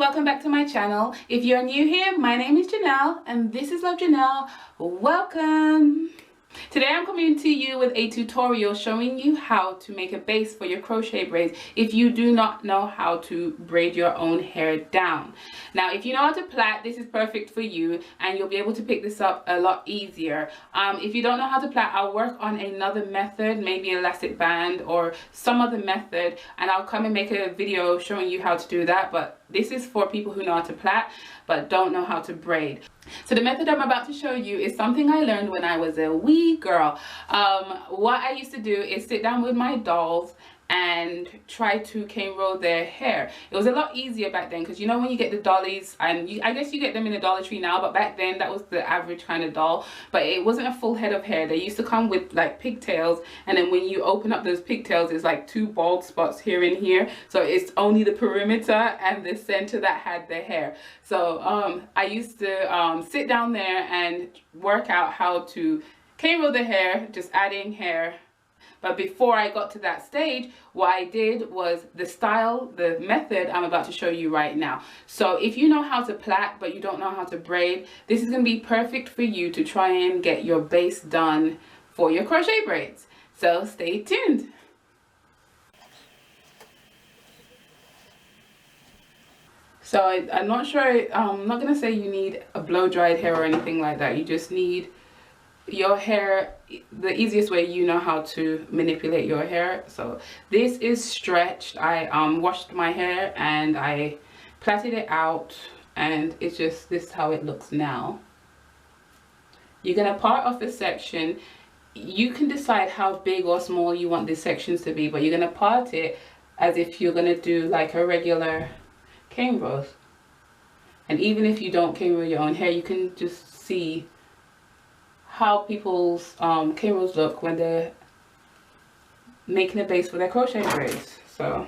welcome back to my channel. If you're new here, my name is Jhanelle and this is Love Jhanelle. Welcome. Today I'm coming to you with a tutorial showing you how to make a base for your crochet braids if you do not know how to braid your own hair down. Now if you know how to plait, this is perfect for you and you'll be able to pick this up a lot easier. If you don't know how to plait, I'll work on another method, maybe elastic band or some other method, and I'll come and make a video showing you how to do that. But this is for people who know how to plait but don't know how to braid. So the method I'm about to show you is something I learned when I was a wee girl. What I used to do is sit down with my dolls and try to cornrow their hair. It was a lot easier back then because you know when you get the dollies, and I guess you get them in the Dollar Tree now, but back then that was the average kind of doll, but it wasn't a full head of hair. They used to come with like pigtails, and then when you open up those pigtails, it's like two bald spots here and here, so it's only the perimeter and the center that had the hair. So I used to sit down there and work out how to cornrow the hair, just adding hair. But before I got to that stage, what I did was the method I'm about to show you right now. So if you know how to plait but you don't know how to braid, this is going to be perfect for you to try and get your base done for your crochet braids. So stay tuned. So I'm not sure, I'm not going to say you need a blow dried hair or anything like that. You just need your hair, the easiest way you know how to manipulate your hair. So this is stretched. I washed my hair and I plaited it out, and it's just this is how it looks now. You're gonna part off a section. You can decide how big or small you want these sections to be, but you're gonna part it as if you're gonna do like a regular cornrows. And even if you don't cornrow your own hair, you can just see how people's cornrows look when they're making a base for their crochet braids. So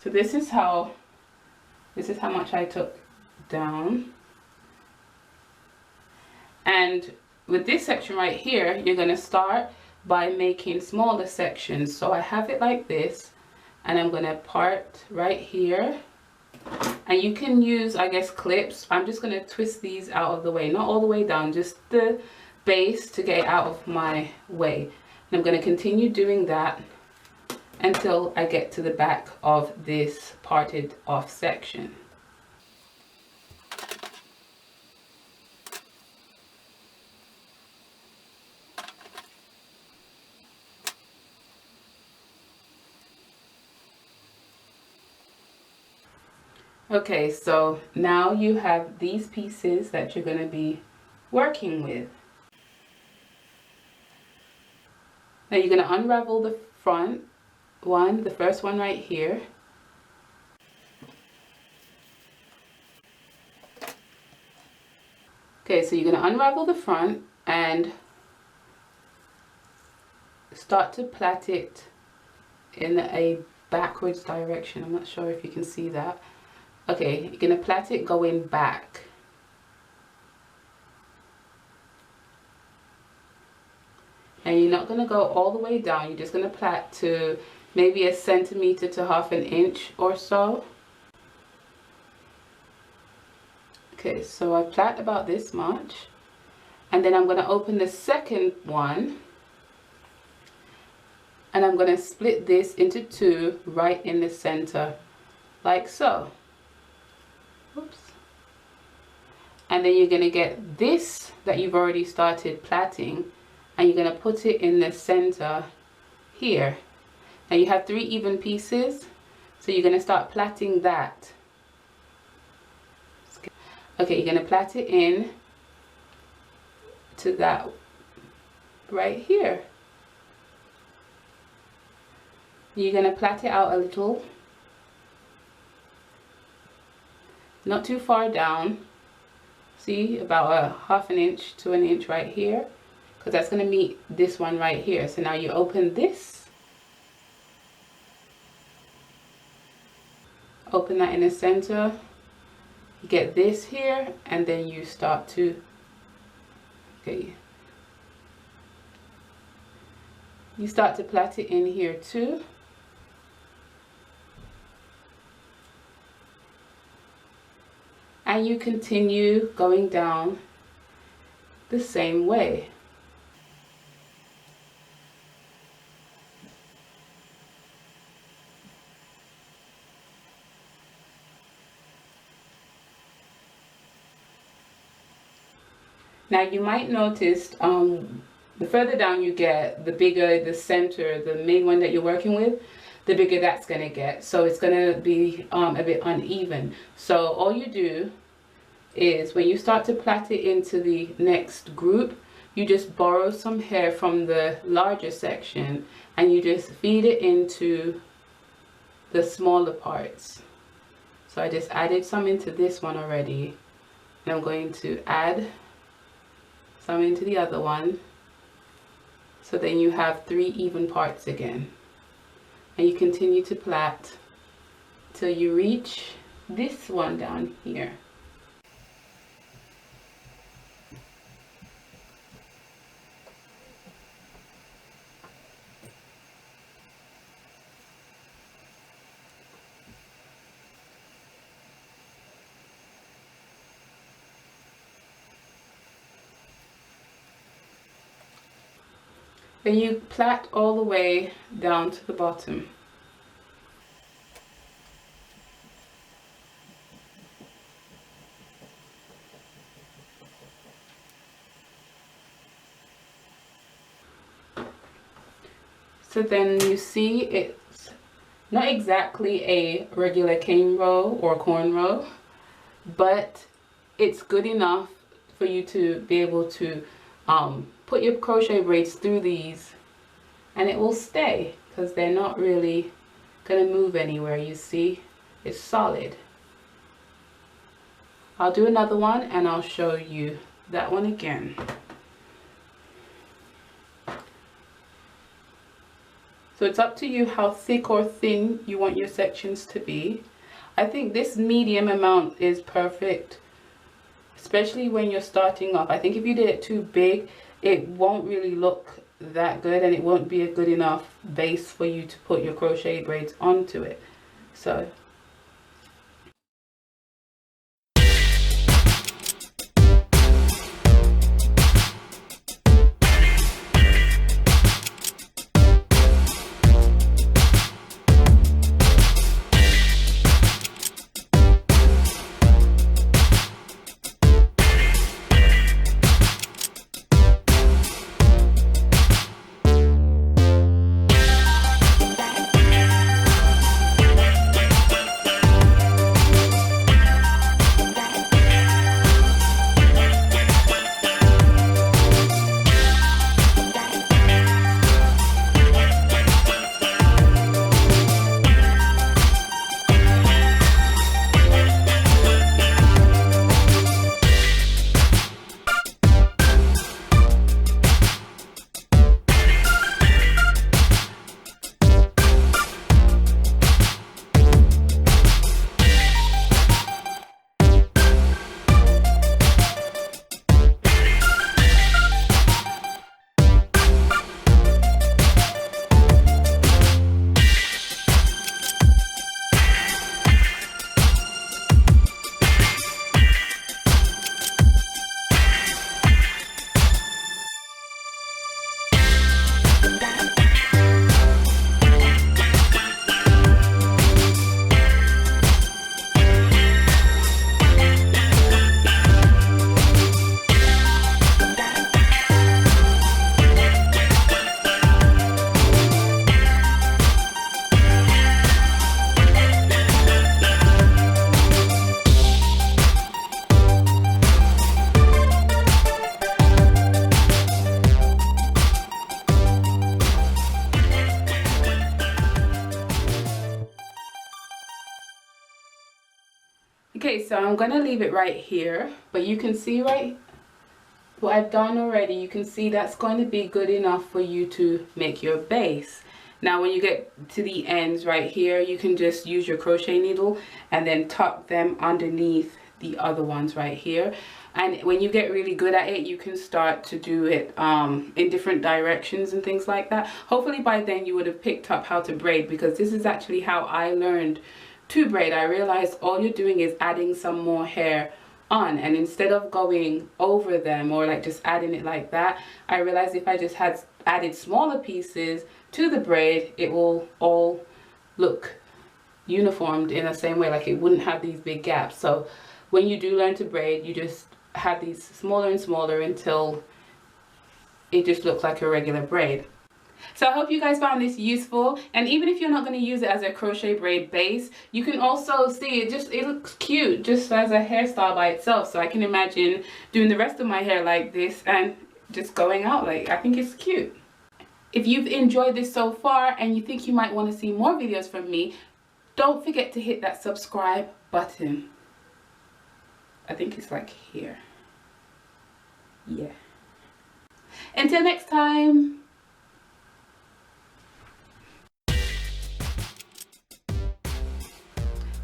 this is how much I took down. And with this section right here, you're going to start by making smaller sections. So I have it like this, and I'm going to part right here. And you can use, I guess, clips. I'm just going to twist these out of the way, not all the way down, just the base to get out of my way. And I'm going to continue doing that until I get to the back of this parted off section. Okay, so now you have these pieces that you're going to be working with. Now you're going to unravel the front one, the first one right here. Okay, so you're going to unravel the front and start to plait it in a backwards direction. I'm not sure if you can see that. Okay, you're going to plait it going back. And you're not going to go all the way down. You're just going to plait to maybe 1 centimeter to 1/2 inch or so. Okay, so I plait about this much. And then I'm going to open the second one. And I'm going to split this into two right in the center, like so. Oops. And then you're going to get this that you've already started plaiting, and you're going to put it in the center here. Now you have 3 even pieces, so you're going to start plaiting that. Okay, you're going to plait it in to that right here. You're going to plait it out a little, not too far down. See, about 1/2 inch to 1 inch right here, because that's going to meet this one right here. So now you open this, open that in the center, you get this here, and then you start to, okay, you start to plait it in here too. and you continue going down the same way. Now you might notice the further down you get, the bigger the center, the main one that you're working with, the bigger that's going to get. So it's going to be a bit uneven. So all you do is when you start to plait it into the next group, you just borrow some hair from the larger section and you just feed it into the smaller parts. So I just added some into this one already, and I'm going to add some into the other one. So then you have 3 even parts again, and you continue to plait till you reach this one down here. Then you plait all the way down to the bottom. So then you see it's not exactly a regular cane row or cornrow, but it's good enough for you to be able to put your crochet braids through these, and it will stay because they're not really gonna move anywhere. You see, it's solid. I'll do another one and I'll show you that one again. So it's up to you how thick or thin you want your sections to be. I think this medium amount is perfect, especially when you're starting off. I think if you did it too big, it won't really look that good, and it won't be a good enough base for you to put your crochet braids onto it. So okay, so I'm gonna leave it right here, but you can see right what I've done already. You can see that's going to be good enough for you to make your base. Now when you get to the ends right here, you can just use your crochet needle and then tuck them underneath the other ones right here. And when you get really good at it, you can start to do it in different directions and things like that. Hopefully by then you would have picked up how to braid, because this is actually how I learned to braid, I realized all you're doing is adding some more hair on, and instead of going over them or like just adding it like that, I realized if I just had added smaller pieces to the braid, it will all look uniformed in the same way, like it wouldn't have these big gaps. So when you do learn to braid, you just have these smaller and smaller until it just looks like a regular braid. So I hope you guys found this useful, and even if you're not going to use it as a crochet braid base, you can also see it looks cute just as a hairstyle by itself. So I can imagine doing the rest of my hair like this and just going out, like, I think it's cute. If you've enjoyed this so far and you think you might want to see more videos from me, don't forget to hit that subscribe button. I think it's like here. Yeah. Until next time.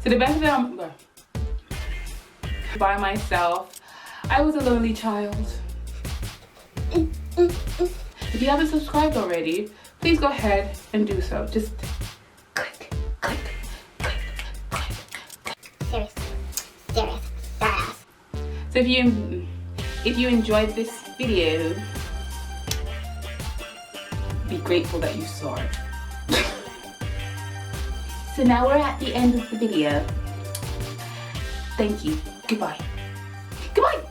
To the best of them, by myself. I was a lonely child. If you haven't subscribed already, please go ahead and do so. Just click, click, click, click, click. Serious. So if you enjoyed this video, be grateful that you saw it. So now we're at the end of the video. Thank you. Goodbye. Goodbye.